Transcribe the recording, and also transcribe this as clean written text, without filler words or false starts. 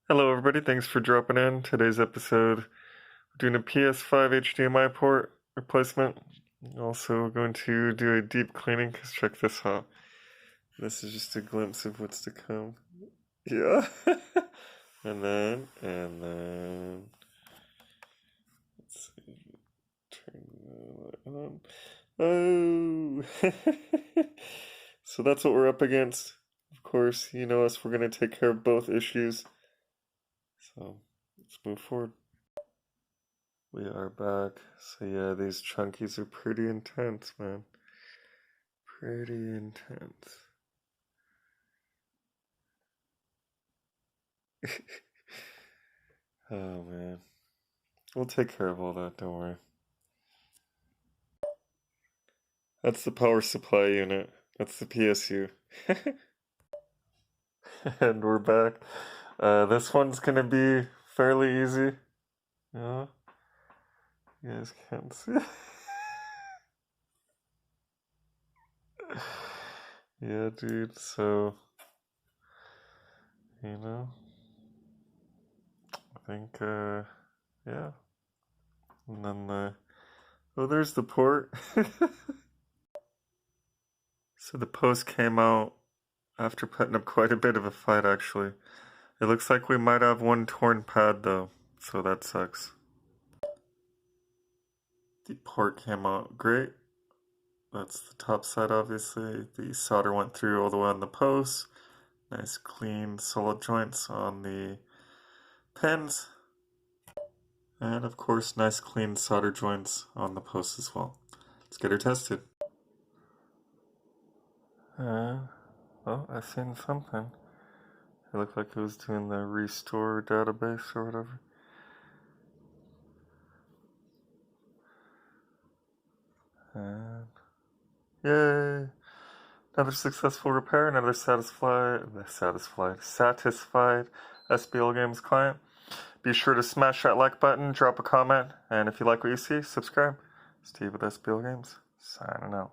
Hello everybody, thanks for dropping in. Today's episode, we're doing a PS5 HDMI port replacement. Also going to do a deep cleaning, because check this out. This is just a glimpse of what's to come. Yeah. and then, let's see, turn the light on. Oh! So that's what we're up against. Of course, you know us, we're going to take care of both issues. So let's move forward. We are back. So yeah, these chunkies are pretty intense, man. Pretty intense. Oh man. We'll take care of all that, don't worry. That's the power supply unit. That's the PSU. And we're back. This one's gonna be fairly easy. Yeah. You guys can't see. Yeah, dude, so you know, I think yeah. And then oh, there's the port. So the post came out after putting up quite a bit of a fight, actually. It looks like we might have one torn pad, though, so that sucks. The port came out great. That's the top side, obviously. The solder went through all the way on the post. Nice clean solid joints on the pins. And of course, nice clean solder joints on the post as well. Let's get her tested. Oh, I seen something. It looked like it was doing the restore database or whatever. And yay! Another successful repair, another satisfied SBL Games client. Be sure to smash that like button, drop a comment, and if you like what you see, subscribe. Steve with SBL Games, signing out.